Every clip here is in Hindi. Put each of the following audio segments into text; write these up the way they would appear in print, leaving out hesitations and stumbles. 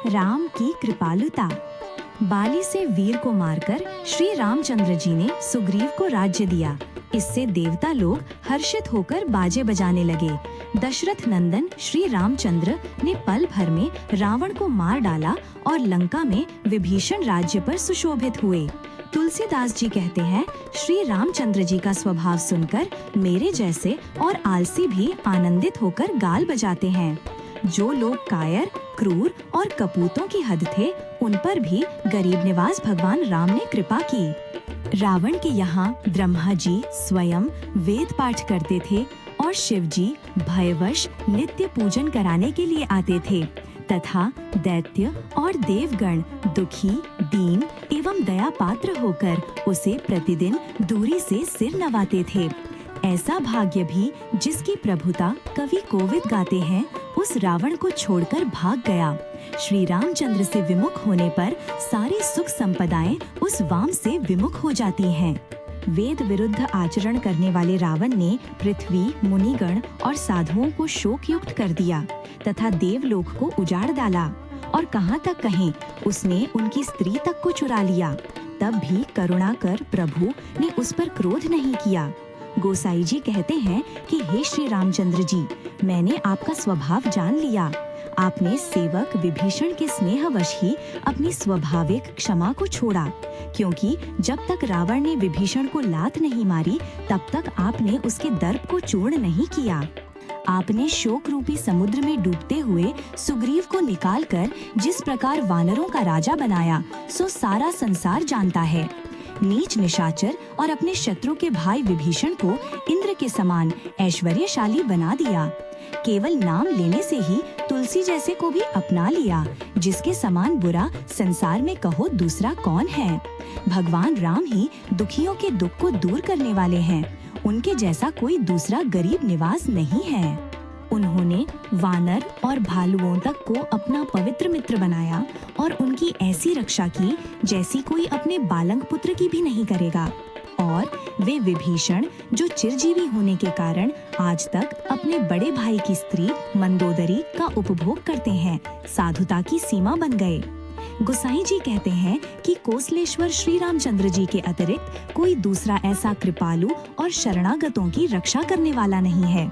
राम की कृपालुता। बाली से वीर को मारकर श्री रामचंद्र जी ने सुग्रीव को राज्य दिया। इससे देवता लोग हर्षित होकर बाजे बजाने लगे। दशरथ नंदन श्री रामचंद्र ने पल भर में रावण को मार डाला और लंका में विभीषण राज्य पर सुशोभित हुए। तुलसीदास जी कहते हैं, श्री रामचंद्र जी का स्वभाव सुनकर मेरे जैसे और आलसी भी आनंदित होकर गाल बजाते हैं। जो लोग कायर, क्रूर और कपूतों की हद थे, उन पर भी गरीब निवास भगवान राम ने कृपा की। रावण के यहाँ ब्रह्मा जी स्वयं वेद पाठ करते थे और शिव जी भयवश नित्य पूजन कराने के लिए आते थे तथा दैत्य और देवगण दुखी, दीन एवं दया पात्र होकर उसे प्रतिदिन दूरी से सिर नवाते थे। ऐसा भाग्य भी जिसकी प्रभुता कवि कोविद गाते हैं, उस रावण को छोड़कर भाग गया। श्री रामचंद्र से विमुख होने पर सारी सुख संपदाएं उस वाम से विमुख हो जाती हैं। वेद विरुद्ध आचरण करने वाले रावण ने पृथ्वी, मुनिगण और साधुओं को शोक युक्त कर दिया तथा देवलोक को उजाड़ डाला। और कहाँ तक कहें, उसने उनकी स्त्री तक को चुरा लिया। तब भी करुणा कर प्रभु ने उस पर क्रोध नहीं किया। गोसाई जी कहते हैं कि हे श्री रामचंद्र जी, मैंने आपका स्वभाव जान लिया। आपने सेवक विभीषण के स्नेहवश ही अपनी स्वाभाविक क्षमा को छोड़ा, क्योंकि जब तक रावण ने विभीषण को लात नहीं मारी, तब तक आपने उसके दर्प को चूर्ण नहीं किया। आपने शोक रूपी समुद्र में डूबते हुए सुग्रीव को निकालकर जिस प्रकार वानरों का राजा बनाया, सो सारा संसार जानता है। नीच निशाचर और अपने शत्रु के भाई विभीषण को इंद्र के समान ऐश्वर्यशाली बना दिया। केवल नाम लेने से ही तुलसी जैसे को भी अपना लिया, जिसके समान बुरा संसार में कहो दूसरा कौन है। भगवान राम ही दुखियों के दुख को दूर करने वाले हैं। उनके जैसा कोई दूसरा गरीब निवास नहीं है। उन्होंने वानर और भालुओं तक को अपना पवित्र मित्र बनाया और उनकी ऐसी रक्षा की जैसी कोई अपने बालंग पुत्र की भी नहीं करेगा। और वे विभीषण, जो चिरजीवी होने के कारण आज तक अपने बड़े भाई की स्त्री मंदोदरी का उपभोग करते हैं, साधुता की सीमा बन गए। गोसाई जी कहते हैं कि कोसलेश्वर श्री रामचंद्र जी के अतिरिक्त कोई दूसरा ऐसा कृपालु और शरणागतों की रक्षा करने वाला नहीं है।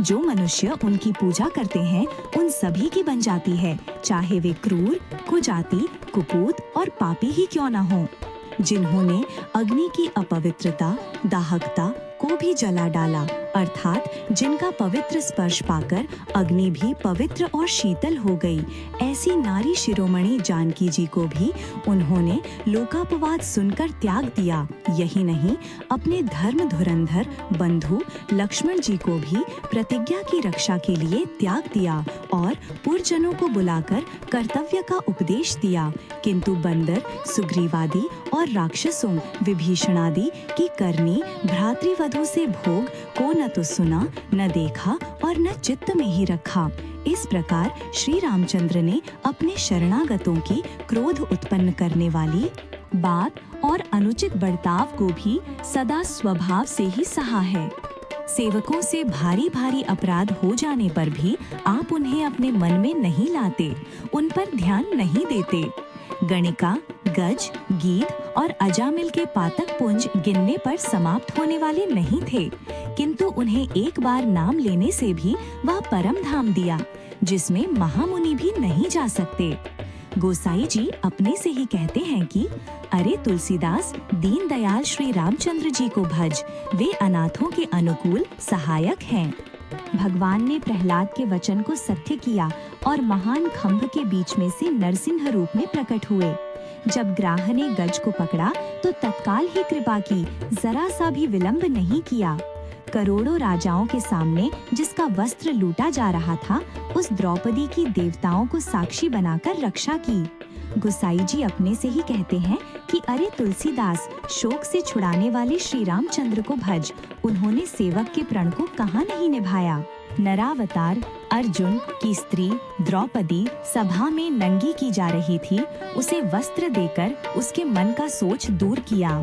जो मनुष्य उनकी पूजा करते हैं, उन सभी की बन जाती है, चाहे वे क्रूर, कुजाति, कुपूत और पापी ही क्यों न हो। जिन्होंने अग्नि की अपवित्रता, दाहकता को भी जला डाला, अर्थात जिनका पवित्र स्पर्श पाकर अग्नि भी पवित्र और शीतल हो गई, ऐसी नारी शिरोमणि जानकी जी को भी उन्होंने लोकापवाद सुनकर त्याग दिया। यही नहीं, अपने धर्म धुरंधर बंधु लक्ष्मण जी को भी प्रतिज्ञा की रक्षा के लिए त्याग दिया और पुरजनों को बुलाकर कर्तव्य का उपदेश दिया। किंतु बंदर, सुग्रीवादि और राक्षसों विभीषणादि की करनी भ्रातृवधू से भोग को न तो सुना, न देखा और न चित्त में ही रखा। इस प्रकार श्री रामचंद्र ने अपने शरणागतों की क्रोध उत्पन्न करने वाली बात और अनुचित बर्ताव को भी सदा स्वभाव से ही सहा है। सेवकों से भारी भारी अपराध हो जाने पर भी आप उन्हें अपने मन में नहीं लाते, उन पर ध्यान नहीं देते। गणिका, गज, गीध और अजामिल के पातक पुंज गिनने पर समाप्त होने वाले नहीं थे, किंतु उन्हें एक बार नाम लेने से भी वह परम धाम दिया, जिसमें महामुनि भी नहीं जा सकते। गोसाई जी अपने से ही कहते हैं कि अरे तुलसीदास, दीन दयाल श्री रामचंद्र जी को भज, वे अनाथों के अनुकूल सहायक हैं। भगवान ने प्रहलाद के वचन को सत्य किया और महान खंभ के बीच में से नरसिंह रूप में प्रकट हुए। जब ग्राह ने गज को पकड़ा तो तत्काल ही कृपा की, जरा सा भी विलंब नहीं किया। करोड़ों राजाओं के सामने जिसका वस्त्र लूटा जा रहा था, उस द्रौपदी की देवताओं को साक्षी बनाकर रक्षा की। गोसाई जी अपने से ही कहते हैं कि अरे तुलसीदास, शोक से छुड़ाने वाले श्री रामचंद्र को भज, उन्होंने सेवक के प्रण को कहाँ नहीं निभाया। नरावतार अर्जुन की स्त्री द्रौपदी सभा में नंगी की जा रही थी, उसे वस्त्र देकर उसके मन का सोच दूर किया।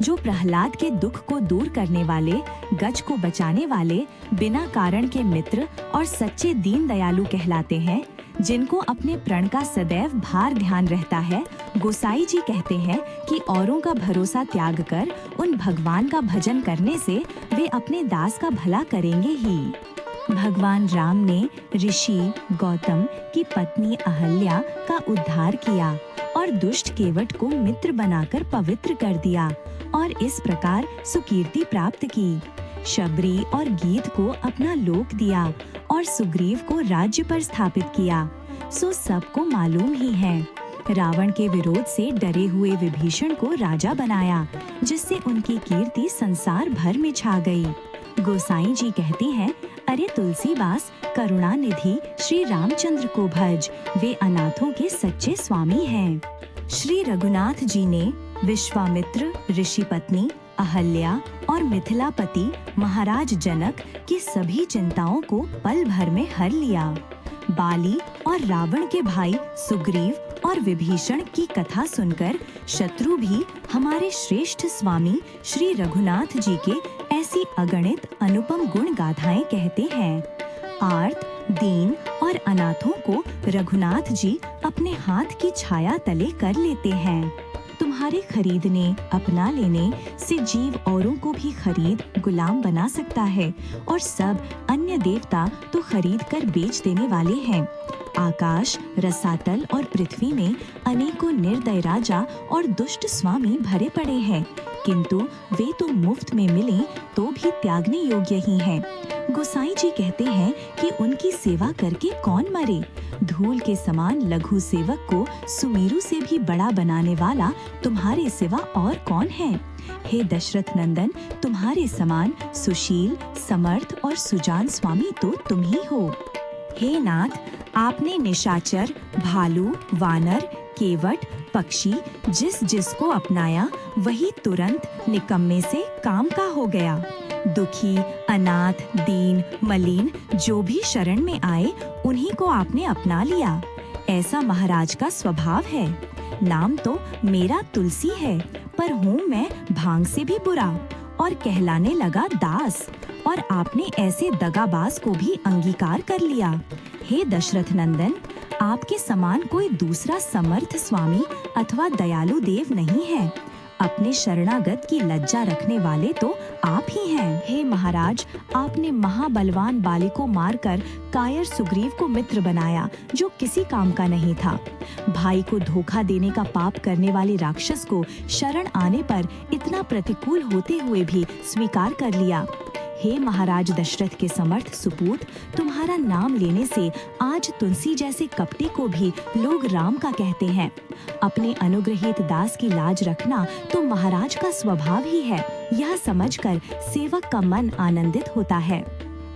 जो प्रहलाद के दुख को दूर करने वाले, गज को बचाने वाले, बिना कारण के मित्र और सच्चे दीन दयालु कहलाते हैं, जिनको अपने प्रण का सदैव भार ध्यान रहता है, गोसाई जी कहते हैं कि औरों का भरोसा त्याग कर उन भगवान का भजन करने से वे अपने दास का भला करेंगे ही। भगवान राम ने ऋषि गौतम की पत्नी अहल्या का उद्धार किया और दुष्ट केवट को मित्र बनाकर पवित्र कर दिया और इस प्रकार सुकीर्ति प्राप्त की। शबरी और गीत को अपना लोक दिया और सुग्रीव को राज्य पर स्थापित किया। सो सबको मालूम ही है। रावण के विरोध से डरे हुए विभीषण को राजा बनाया, जिससे उनकी कीर्ति संसार भर में छा गई। गोसाई जी कहती हैं, अरे तुलसीदास, करुणा निधि श्री रामचंद्र को भज, वे अनाथों के सच्चे स्वामी हैं। श्री रघुनाथ जी ने विश्वामित्र ऋषि पत्नी अहल्या और मिथिलापति महाराज जनक की सभी चिंताओं को पल भर में हर लिया। बाली और रावण के भाई सुग्रीव और विभीषण की कथा सुनकर शत्रु भी हमारे श्रेष्ठ स्वामी श्री रघुनाथ जी के ऐसी अगणित अनुपम गुण गाथाएं कहते हैं। आर्त, दीन और अनाथों को रघुनाथ जी अपने हाथ की छाया तले कर लेते हैं। तुम्हारे खरीदने, अपना लेने से जीव औरों को भी खरीद गुलाम बना सकता है और सब अन्य देवता तो खरीद कर बेच देने वाले हैं। आकाश, रसातल और पृथ्वी में अनेकों निर्दय राजा और दुष्ट स्वामी भरे पड़े हैं, किंतु वे तो मुफ्त में मिले तो भी त्यागने योग्य ही हैं। गोसाई जी कहते हैं कि उनकी सेवा करके कौन मरे। धूल के समान लघु सेवक को सुमेरु से भी बड़ा बनाने वाला तुम्हारे सिवा और कौन है। हे दशरथ नंदन, तुम्हारे समान सुशील, समर्थ और सुजान स्वामी तो तुम ही हो। हे नाथ, आपने निशाचर, भालू, वानर, केवट, पक्षी जिस जिसको अपनाया वही तुरंत निकम्मे से काम का हो गया। दुखी, अनाथ, दीन, मलिन जो भी शरण में आए उन्हीं को आपने अपना लिया। ऐसा महाराज का स्वभाव है। नाम तो मेरा तुलसी है, पर हूँ मैं भांग से भी बुरा और कहलाने लगा दास, और आपने ऐसे दगाबाज को भी अंगीकार कर लिया। हे दशरथ नंदन, आपके समान कोई दूसरा समर्थ स्वामी अथवा दयालु देव नहीं है। अपने शरणागत की लज्जा रखने वाले तो आप ही हैं। हे महाराज, आपने महाबलवान बाली को मारकर कायर सुग्रीव को मित्र बनाया, जो किसी काम का नहीं था। भाई को धोखा देने का पाप करने वाले राक्षस को शरण आने पर इतना प्रतिकूल होते हुए भी स्वीकार कर लिया। हे महाराज दशरथ के समर्थ सुपूत, तुम्हारा नाम लेने से आज तुलसी जैसे कपटी को भी लोग राम का कहते हैं। अपने अनुग्रहित दास की लाज रखना तो महाराज का स्वभाव ही है, यह समझकर सेवक का मन आनंदित होता है।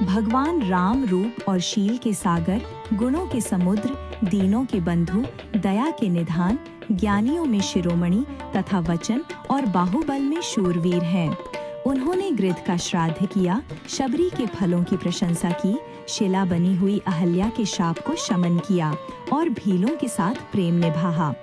भगवान राम रूप और शील के सागर, गुणों के समुद्र, दीनों के बंधु, दया के निधान, ज्ञानियों में शिरोमणि तथा वचन और बाहुबल में शूरवीर हैं। उन्होंने गृध का श्राद्ध किया, शबरी के फलों की प्रशंसा की, शिला बनी हुई अहल्या के शाप को शमन किया और भीलों के साथ प्रेम निभाहा।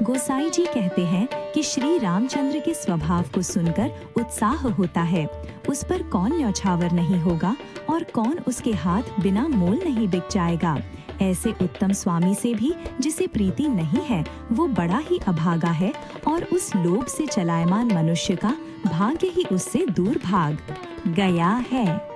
गोसाई जी कहते हैं कि श्री रामचंद्र के स्वभाव को सुनकर उत्साह होता है। उस पर कौन न्यौछावर नहीं होगा और कौन उसके हाथ बिना मोल नहीं बिक जाएगा। ऐसे उत्तम स्वामी से भी जिसे प्रीति नहीं है, वो बड़ा ही अभागा है और उस लोभ से चलायमान मनुष्य का भाग्य ही उससे दूर भाग गया है।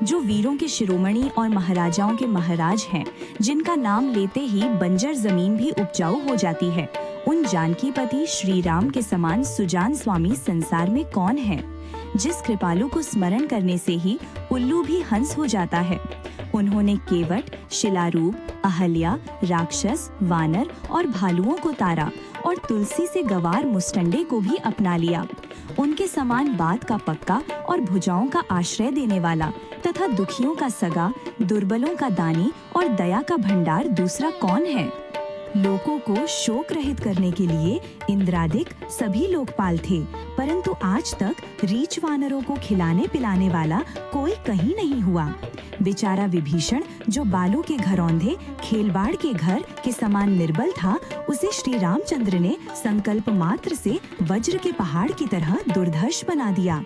जो वीरों के शिरोमणि और महाराजाओं के महाराज हैं, जिनका नाम लेते ही बंजर जमीन भी उपजाऊ हो जाती है, उन जानकीपति श्री राम के समान सुजान स्वामी संसार में कौन है। जिस कृपालु को स्मरण करने से ही उल्लू भी हंस हो जाता है। उन्होंने केवट, शिलारूप, अहल्या, राक्षस, वानर और भालुओं को तारा और तुलसी से गवार मुस्टंडे को भी अपना लिया। उनके समान बात का पक्का और भुजाओं का आश्रय देने वाला तथा दुखियों का सगा, दुर्बलों का दानी और दया का भंडार दूसरा कौन है। लोगों को शोक रहित करने के लिए इंद्रादिक सभी लोकपाल थे, परंतु आज तक रीछ वानरों को खिलाने पिलाने वाला कोई कहीं नहीं हुआ। बेचारा विभीषण जो बालू के घरौंधे खेलबाड़ के घर के समान निर्बल था, उसे श्री रामचंद्र ने संकल्प मात्र से वज्र के पहाड़ की तरह दुर्धर्ष बना दिया।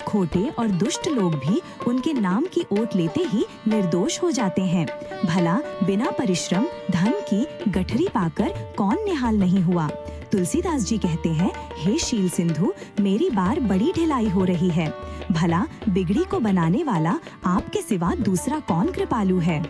खोटे और दुष्ट लोग भी उनके नाम की ओट लेते ही निर्दोष हो जाते हैं। भला बिना परिश्रम धन की गठरी पाकर कौन निहाल नहीं हुआ। तुलसीदास जी कहते हैं, हे शील सिंधु, मेरी बार बड़ी ढिलाई हो रही है। भला बिगड़ी को बनाने वाला आपके सिवा दूसरा कौन कृपालु है।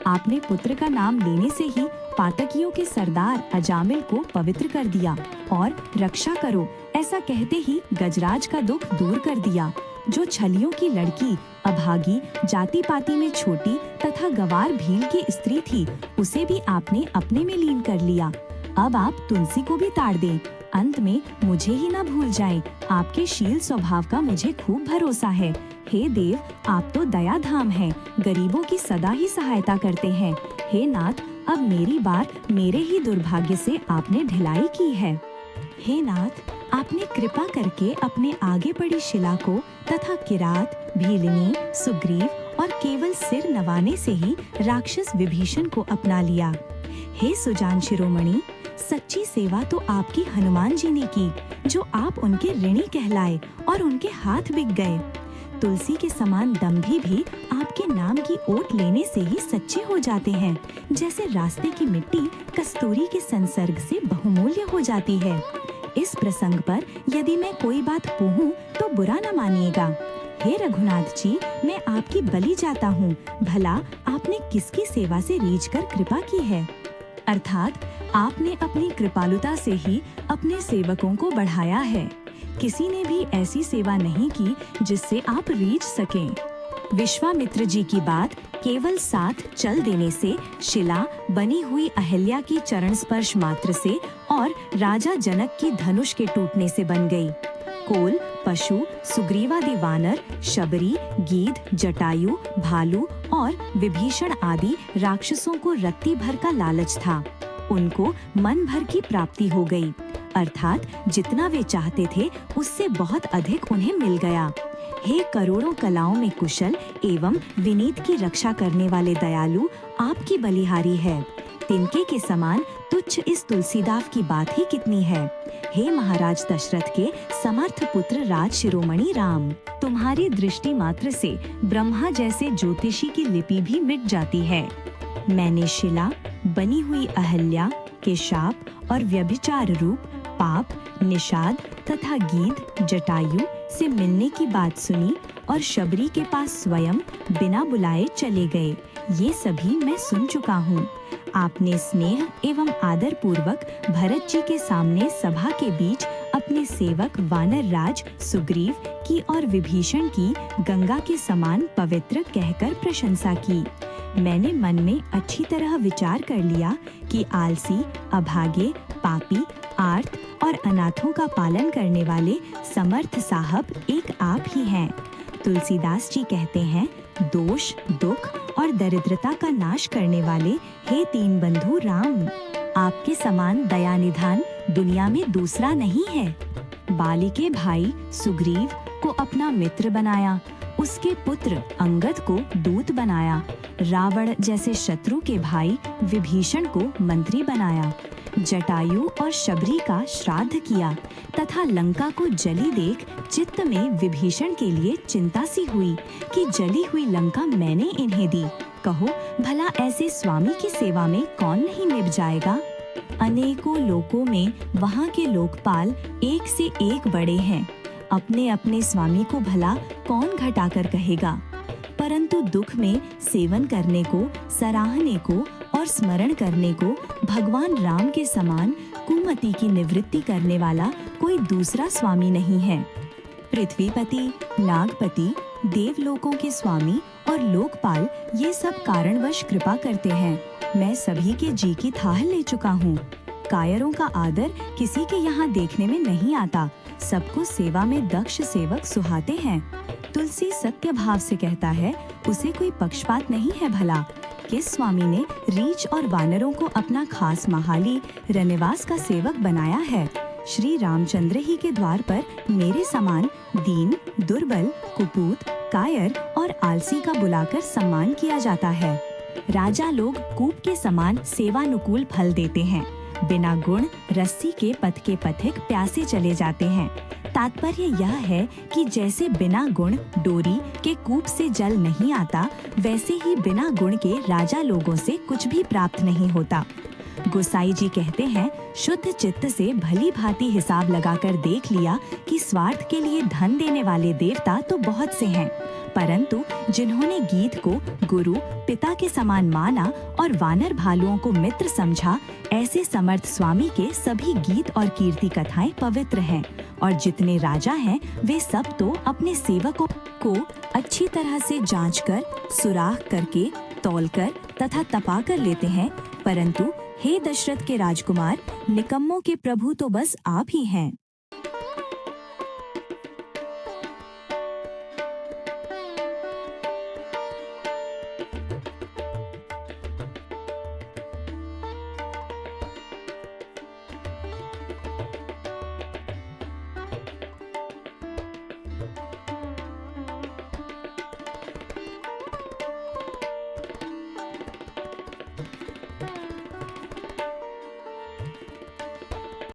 आपने पुत्र का नाम लेने से ही पातकियों के सरदार अजामिल को पवित्र कर दिया और रक्षा करो ऐसा कहते ही गजराज का दुख दूर कर दिया। जो छलियों की लड़की, अभागी, जाति पाति में छोटी तथा गवार भील की स्त्री थी, उसे भी आपने अपने में लीन कर लिया। अब आप तुलसी को भी ताड़ दें। अंत में मुझे ही न भूल जाएं। आपके शील स्वभाव का मुझे खूब भरोसा है। हे देव, आप तो दया धाम हैं, गरीबों की सदा ही सहायता करते हैं। हे नाथ, अब मेरी बार मेरे ही दुर्भाग्य से आपने ढिलाई की है। हे नाथ, आपने कृपा करके अपने आगे पड़ी शिला को तथा किरात, भीलनी, सुग्रीव और केवल सिर नवाने से ही राक्षस विभीषण को अपना लिया। हे सुजान शिरोमणि, सच्ची सेवा तो आपकी हनुमान जी ने की, जो आप उनके ऋणी कहलाए और उनके हाथ बिक गए। तुलसी के समान दंभी भी आपके नाम की ओट लेने से ही सच्चे हो जाते हैं, जैसे रास्ते की मिट्टी कस्तूरी के संसर्ग से बहुमूल्य हो जाती है। इस प्रसंग पर यदि मैं कोई बात कहूँ तो बुरा न मानिएगा। हे रघुनाथ जी, मैं आपकी बलि जाता हूँ। भला आपने किसकी सेवा से रीझ कर कृपा की है? अर्थात आपने अपनी कृपालुता से ही अपने सेवकों को बढ़ाया है। किसी ने भी ऐसी सेवा नहीं की जिससे आप रीझ सकें। विश्वामित्र जी की बात केवल साथ चल देने से, शिला बनी हुई अहिल्या की चरण स्पर्श मात्र से और राजा जनक की धनुष के टूटने से बन गई। कोल, पशु, सुग्रीवादि वानर, शबरी, गीध, जटायु, भालू और विभीषण आदि राक्षसों को रत्ती भर का लालच था। उनको मन भर की प्राप्ति हो गई, अर्थात जितना वे चाहते थे उससे बहुत अधिक उन्हें मिल गया। हे करोड़ों कलाओं में कुशल एवं विनीत की रक्षा करने वाले दयालु, आपकी बलिहारी है। तिनके के समान तुच्छ इस तुलसीदास की बात ही कितनी है। हे महाराज दशरथ के समर्थ पुत्र राज शिरोमणि राम, तुम्हारी दृष्टि मात्र से ब्रह्मा जैसे ज्योतिषी की लिपि भी मिट जाती है। मैंने शिला, बनी हुई अहिल्या के शाप और व्यभिचार रूप पाप, निषाद तथा गीध, जटायु से मिलने की बात सुनी और शबरी के पास स्वयं बिना बुलाए चले गए। ये सभी मैं सुन चुका हूँ। आपने स्नेह एवं आदर पूर्वक भरत जी के सामने सभा के बीच अपने सेवक वानर राज सुग्रीव की और विभीषण की गंगा के समान पवित्र कहकर प्रशंसा की। मैंने मन में अच्छी तरह विचार कर लिया कि आलसी, अभागे, पापी, आर्त और अनाथों का पालन करने वाले समर्थ साहब एक आप ही हैं। तुलसीदास जी कहते हैं, दोष, दुख और दरिद्रता का नाश करने वाले हे तीन बंधु राम, आपके समान दया निधान दुनिया में दूसरा नहीं है। बाली के भाई सुग्रीव को अपना मित्र बनाया, उसके पुत्र अंगद को दूत बनाया, रावण जैसे शत्रु के भाई विभीषण को मंत्री बनाया, जटायु और शबरी का श्राद्ध किया तथा लंका को जली देख चित्त में विभीषण के लिए चिंता सी हुई कि जली हुई लंका मैंने इन्हें दी। कहो भला ऐसे स्वामी की सेवा में कौन नहीं निभ जाएगा। अनेकों लोकों में वहाँ के लोकपाल एक से एक बड़े हैं, अपने अपने स्वामी को भला कौन घटाकर कहेगा। परंतु दुख में सेवन करने को, सराहने को और स्मरण करने को भगवान राम के समान कुमति की निवृत्ति करने वाला कोई दूसरा स्वामी नहीं है। पृथ्वीपति, नागपति, देवलोकों के स्वामी और लोकपाल ये सब कारणवश कृपा करते हैं। मैं सभी के जी की थाह ले चुका हूँ। कायरों का आदर किसी के यहाँ देखने में नहीं आता, सबको सेवा में दक्ष सेवक सुहाते हैं। तुलसी सत्य भाव से कहता है, उसे कोई पक्षपात नहीं है भला। किस स्वामी ने रीछ और वानरों को अपना खास महाली रनिवास का सेवक बनाया है। श्री रामचंद्र ही के द्वार पर मेरे समान दीन, दुर्बल, कुपूत, कायर और आलसी का बुलाकर सम्मान किया जाता है। राजा लोग कूप के समान सेवानुकूल फल देते हैं। बिना गुण रस्सी के पथ के पथिक प्यासे चले जाते हैं। तात्पर्य यह है कि जैसे बिना गुण डोरी के कूप से जल नहीं आता, वैसे ही बिना गुण के राजा लोगों से कुछ भी प्राप्त नहीं होता। गोसाई जी कहते हैं, शुद्ध चित्त से भली भांति हिसाब लगाकर देख लिया कि स्वार्थ के लिए धन देने वाले देवता तो बहुत से हैं, परंतु जिन्होंने गीध को गुरु पिता के समान माना और वानर भालुओं को मित्र समझा, ऐसे समर्थ स्वामी के सभी गीत और कीर्ति कथाएं पवित्र हैं। और जितने राजा हैं वे सब तो अपने सेवकों को अच्छी तरह से जांचकर, सुराख करके, तौलकर तथा तपा कर लेते हैं, परंतु हे दशरथ के राजकुमार, निकम्मों के प्रभु तो बस आप ही हैं।